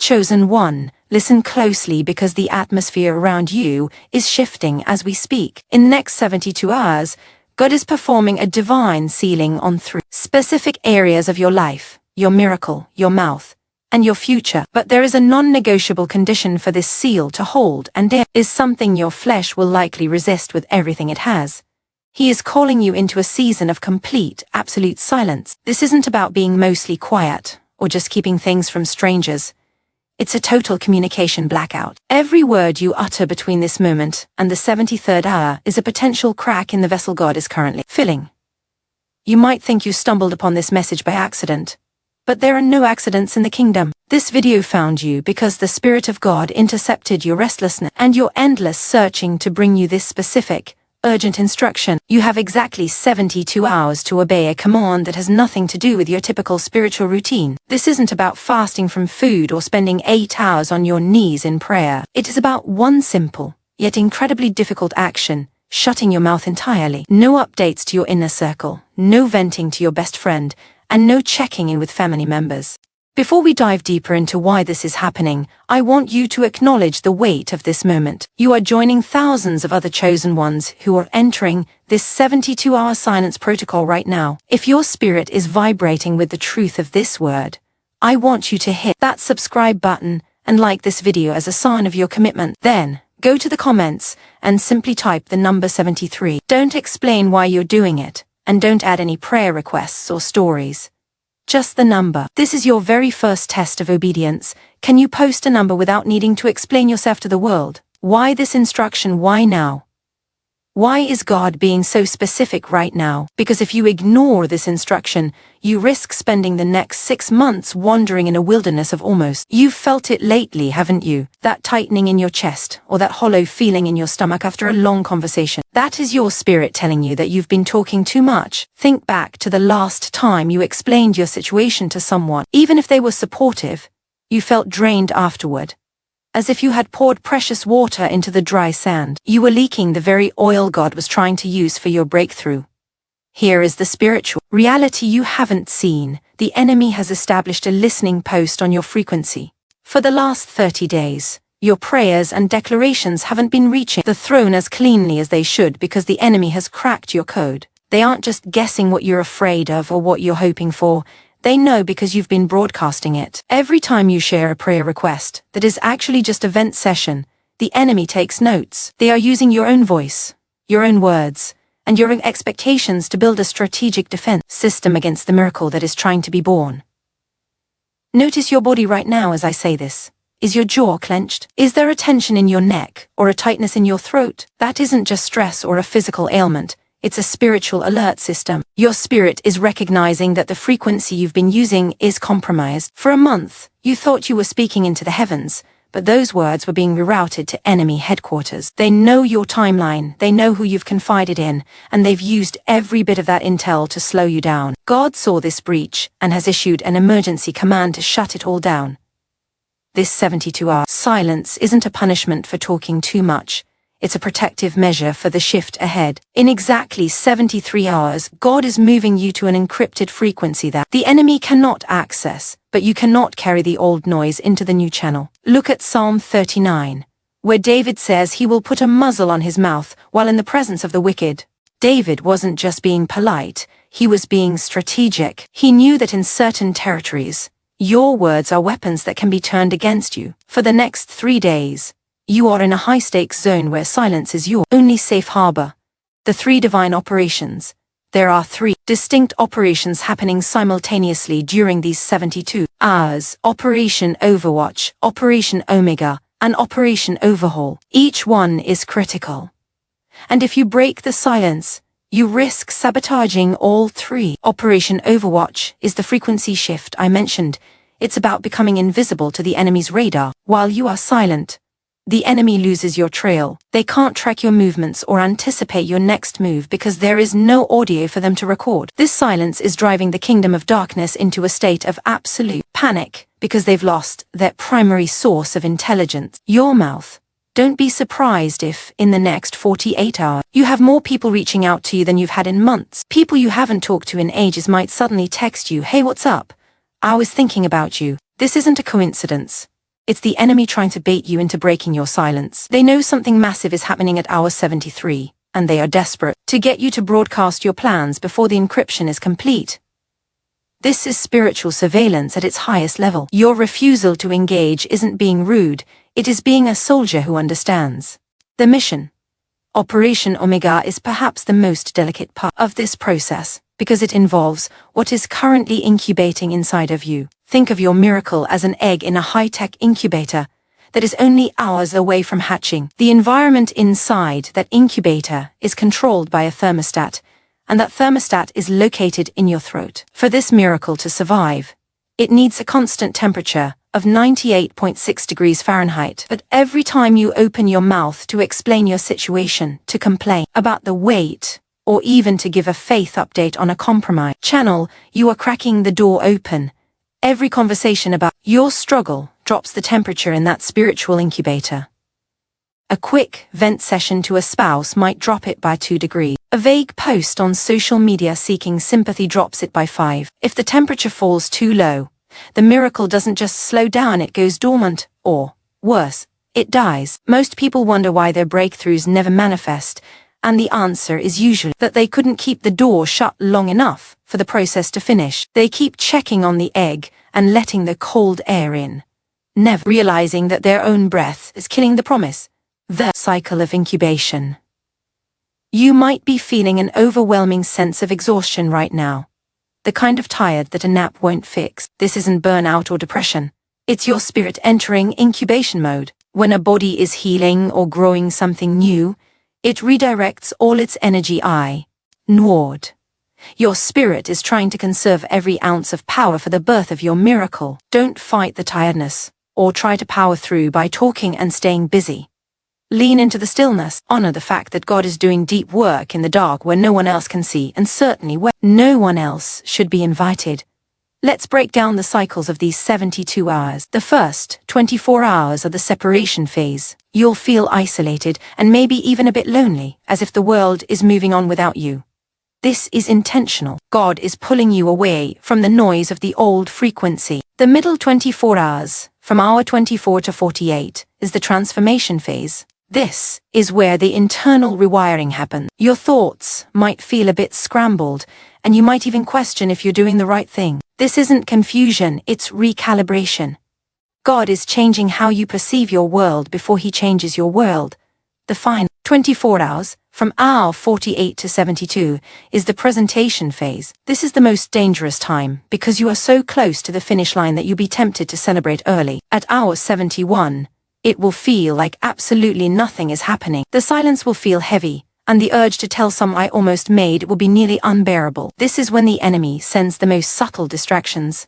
Chosen one, listen closely because the atmosphere around you is shifting as we speak. In the next 72 hours, God is performing a divine sealing on 3 specific areas of your life, your miracle, your mouth, and your future. But there is a non-negotiable condition for this seal to hold, and it is something your flesh will likely resist with everything it has. He is calling you into a season of complete, absolute silence. This isn't about being mostly quiet, or just keeping things from strangers. It's a total communication blackout. Every word you utter between this moment and the 73rd hour is a potential crack in the vessel God is currently filling. You might think you stumbled upon this message by accident, but there are no accidents in the kingdom. This video found you because the Spirit of God intercepted your restlessness and your endless searching to bring you this specific, urgent instruction. You have exactly 72 hours to obey a command that has nothing to do with your typical spiritual routine. This isn't about fasting from food or spending 8 hours on your knees in prayer. It is about one simple, yet incredibly difficult action: shutting your mouth entirely. No updates to your inner circle, no venting to your best friend, and no checking in with family members. Before we dive deeper into why this is happening, I want you to acknowledge the weight of this moment. You are joining thousands of other chosen ones who are entering this 72-hour silence protocol right now. If your spirit is vibrating with the truth of this word, I want you to hit that subscribe button and like this video as a sign of your commitment. Then, go to the comments and simply type the number 73. Don't explain why you're doing it, and don't add any prayer requests or stories. Just the number. This is your very first test of obedience. Can you post a number without needing to explain yourself to the world? Why this instruction? Why now? Why is God being so specific right now? Because if you ignore this instruction, you risk spending the next 6 months wandering in a wilderness of almost. You've felt it lately, haven't you? That tightening in your chest, or that hollow feeling in your stomach after a long conversation. That is your spirit telling you that you've been talking too much. Think back to the last time you explained your situation to someone. Even if they were supportive, you felt drained afterward, as if you had poured precious water into the dry sand. You were leaking the very oil God was trying to use for your breakthrough. Here is the spiritual reality you haven't seen. The enemy has established a listening post on your frequency. For the last 30 days, your prayers and declarations haven't been reaching the throne as cleanly as they should because the enemy has cracked your code. They aren't just guessing what you're afraid of or what you're hoping for. They know because you've been broadcasting it. Every time you share a prayer request that is actually just a vent session, the enemy takes notes. They are using your own voice, your own words, and your own expectations to build a strategic defense system against the miracle that is trying to be born. Notice your body right now as I say this. Is your jaw clenched? Is there a tension in your neck or a tightness in your throat? That isn't just stress or a physical ailment. It's a spiritual alert system. Your spirit is recognizing that the frequency you've been using is compromised. For a month, you thought you were speaking into the heavens, but those words were being rerouted to enemy headquarters. They know your timeline, they know who you've confided in, and they've used every bit of that intel to slow you down. God saw this breach and has issued an emergency command to shut it all down. This 72-hour silence isn't a punishment for talking too much. It's a protective measure for the shift ahead. In exactly 73 hours, God is moving you to an encrypted frequency that the enemy cannot access, but you cannot carry the old noise into the new channel. Look at Psalm 39, where David says he will put a muzzle on his mouth while in the presence of the wicked. David wasn't just being polite, he was being strategic. He knew that in certain territories, your words are weapons that can be turned against you. For the next 3 days, you are in a high-stakes zone where silence is your only safe harbor. The 3 divine operations. There are 3 distinct operations happening simultaneously during these 72 hours. Operation Overwatch, Operation Omega, and Operation Overhaul. Each one is critical. And if you break the silence, you risk sabotaging all 3. Operation Overwatch is the frequency shift I mentioned. It's about becoming invisible to the enemy's radar. While you are silent, the enemy loses your trail. They can't track your movements or anticipate your next move because there is no audio for them to record. This silence is driving the kingdom of darkness into a state of absolute panic because they've lost their primary source of intelligence, your mouth. Don't be surprised if, in the next 48 hours, you have more people reaching out to you than you've had in months. People you haven't talked to in ages might suddenly text you, "Hey, what's up? I was thinking about you." This isn't a coincidence. It's the enemy trying to bait you into breaking your silence. They know something massive is happening at hour 73, and they are desperate to get you to broadcast your plans before the encryption is complete. This is spiritual surveillance at its highest level. Your refusal to engage isn't being rude, it is being a soldier who understands. The mission, Operation Omega, is perhaps the most delicate part of this process, because it involves what is currently incubating inside of you. Think of your miracle as an egg in a high-tech incubator that is only hours away from hatching. The environment inside that incubator is controlled by a thermostat, and that thermostat is located in your throat. For this miracle to survive, it needs a constant temperature of 98.6 degrees Fahrenheit. But every time you open your mouth to explain your situation, to complain about the weight, or even to give a faith update on a compromise channel, you are cracking the door open. Every conversation about your struggle drops the temperature in that spiritual incubator. A quick vent session to a spouse might drop it by 2 degrees. A vague post on social media seeking sympathy drops it by 5. If the temperature falls too low, the miracle doesn't just slow down, it goes dormant, or, worse, it dies. Most people wonder why their breakthroughs never manifest, and the answer is usually that they couldn't keep the door shut long enough for the process to finish. They keep checking on the egg and letting the cold air in, never realizing that their own breath is killing the promise. The cycle of incubation. You might be feeling an overwhelming sense of exhaustion right now. The kind of tired that a nap won't fix. This isn't burnout or depression. It's your spirit entering incubation mode. When a body is healing or growing something new, it redirects all its energy inward. Your spirit is trying to conserve every ounce of power for the birth of your miracle. Don't fight the tiredness, or try to power through by talking and staying busy. Lean into the stillness. Honor the fact that God is doing deep work in the dark where no one else can see, and certainly where no one else should be invited. Let's break down the cycles of these 72 hours. The first 24 hours are the separation phase. You'll feel isolated and maybe even a bit lonely, as if the world is moving on without you. This is intentional. God is pulling you away from the noise of the old frequency. The middle 24 hours, from hour 24 to 48, is the transformation phase. This is where the internal rewiring happens. Your thoughts might feel a bit scrambled, and you might even question if you're doing the right thing. This isn't confusion, it's recalibration. God is changing how you perceive your world before He changes your world. The final 24 hours, from hour 48 to 72, is the presentation phase. This is the most dangerous time, because you are so close to the finish line that you'll be tempted to celebrate early. At hour 71, it will feel like absolutely nothing is happening. The silence will feel heavy, and the urge to tell some I almost made will be nearly unbearable. This is when the enemy sends the most subtle distractions.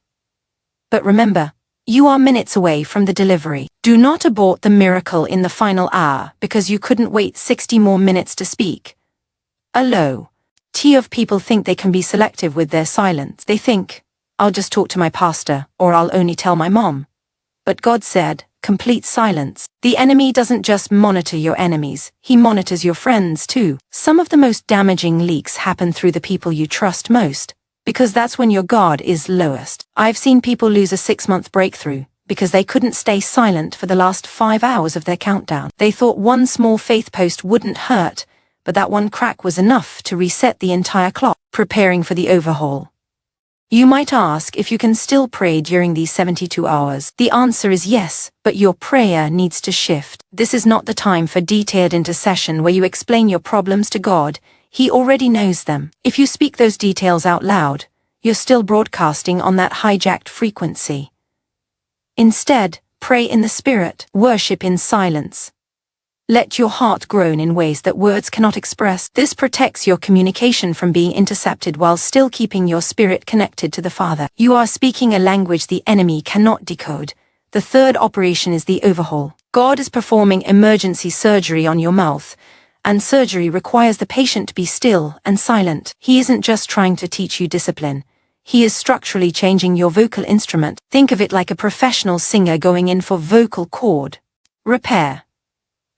But remember, you are minutes away from the delivery. Do not abort the miracle in the final hour because you couldn't wait 60 more minutes to speak. A low T of people think they can be selective with their silence. They think, I'll just talk to my pastor, or I'll only tell my mom. But God said, complete silence. The enemy doesn't just monitor your enemies, he monitors your friends too. Some of the most damaging leaks happen through the people you trust most, because that's when your guard is lowest. I've seen people lose a 6-month breakthrough because they couldn't stay silent for the last 5 hours of their countdown. They thought one small faith post wouldn't hurt, but that one crack was enough to reset the entire clock. Preparing for the overhaul. You might ask if you can still pray during these 72 hours. The answer is yes, but your prayer needs to shift. This is not the time for detailed intercession where you explain your problems to God. He already knows them. If you speak those details out loud, you're still broadcasting on that hijacked frequency. Instead, pray in the Spirit. Worship in silence. Let your heart groan in ways that words cannot express. This protects your communication from being intercepted while still keeping your spirit connected to the Father. You are speaking a language the enemy cannot decode. The third operation is the overhaul. God is performing emergency surgery on your mouth, and surgery requires the patient to be still and silent. He isn't just trying to teach you discipline. He is structurally changing your vocal instrument. Think of it like a professional singer going in for vocal cord repair.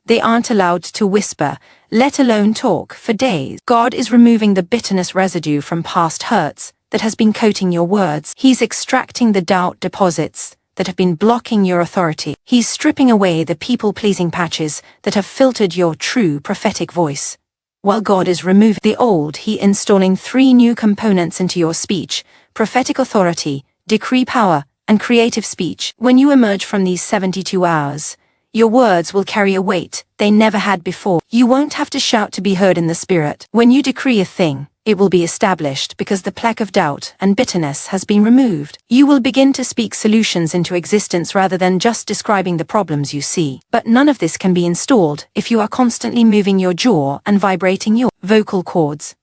They aren't allowed to whisper, let alone talk, for days. God is removing the bitterness residue from past hurts that has been coating your words. He's extracting the doubt deposits that have been blocking your authority. He's stripping away the people-pleasing patches that have filtered your true prophetic voice. While God is removing the old, He's installing 3 new components into your speech: prophetic authority, decree power, and creative speech. When you emerge from these 72 hours, your words will carry a weight they never had before. You won't have to shout to be heard in the spirit. When you decree a thing, it will be established because the plague of doubt and bitterness has been removed. You will begin to speak solutions into existence rather than just describing the problems you see. But none of this can be installed if you are constantly moving your jaw and vibrating your vocal cords.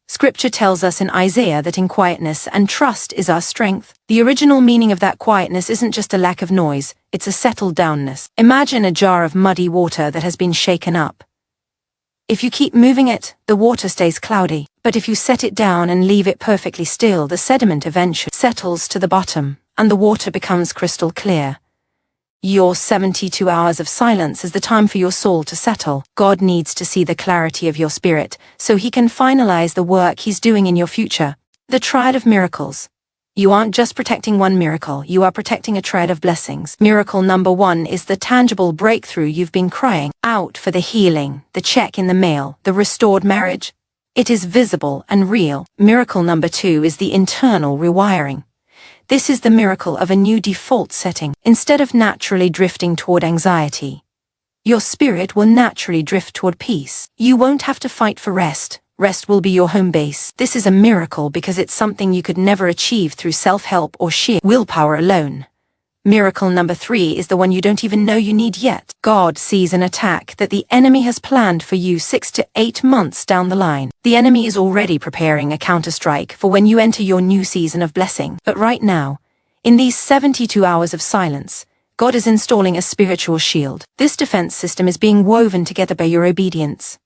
Scripture tells us in Isaiah that in quietness and trust is our strength. The original meaning of that quietness isn't just a lack of noise, it's a settled downness. Imagine a jar of muddy water that has been shaken up. If you keep moving it, the water stays cloudy. But if you set it down and leave it perfectly still, the sediment eventually settles to the bottom, and the water becomes crystal clear. Your 72 hours of silence is the time for your soul to settle. God needs to see the clarity of your spirit, so He can finalize the work He's doing in your future. The triad of miracles. You aren't just protecting one miracle, you are protecting a triad of blessings. Miracle number 1 is the tangible breakthrough you've been crying out for: the healing, the check in the mail, the restored marriage. It is visible and real. Miracle number 2 is the internal rewiring. This is the miracle of a new default setting. Instead of naturally drifting toward anxiety, your spirit will naturally drift toward peace. You won't have to fight for rest. Rest will be your home base. This is a miracle because it's something you could never achieve through self-help or sheer willpower alone. Miracle number 3 is the one you don't even know you need yet. God sees an attack that the enemy has planned for you 6 to 8 months down the line. The enemy is already preparing a counterstrike for when you enter your new season of blessing. But right now, in these 72 hours of silence, God is installing a spiritual shield. This defense system is being woven together by your obedience.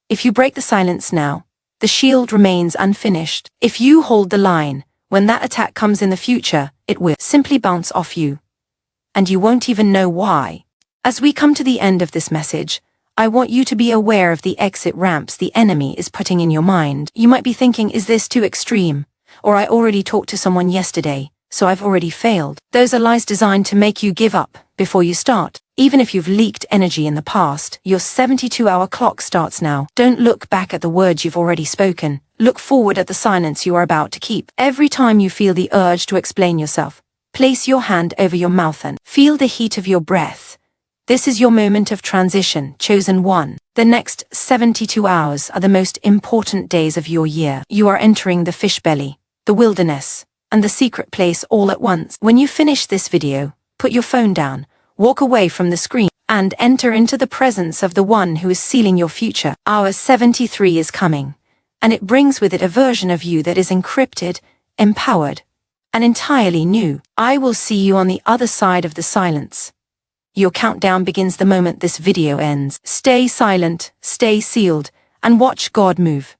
If you break the silence now, the shield remains unfinished. If you hold the line, when that attack comes in the future, it will simply bounce off you. And you won't even know why. As we come to the end of this message, I want you to be aware of the exit ramps the enemy is putting in your mind. You might be thinking, is this too extreme? Or I already talked to someone yesterday, so I've already failed. Those are lies designed to make you give up before you start. Even if you've leaked energy in the past, your 72-hour clock starts now. Don't look back at the words you've already spoken. Look forward at the silence you are about to keep. Every time you feel the urge to explain yourself, place your hand over your mouth and feel the heat of your breath. This is your moment of transition, chosen one. The next 72 hours are the most important days of your year. You are entering the fish belly, the wilderness, and the secret place all at once. When you finish this video, put your phone down, walk away from the screen, and enter into the presence of the one who is sealing your future. Hour 73 is coming, and it brings with it a version of you that is encrypted, empowered, and entirely new. I will see you on the other side of the silence. Your countdown begins the moment this video ends. Stay silent, stay sealed, and watch God move.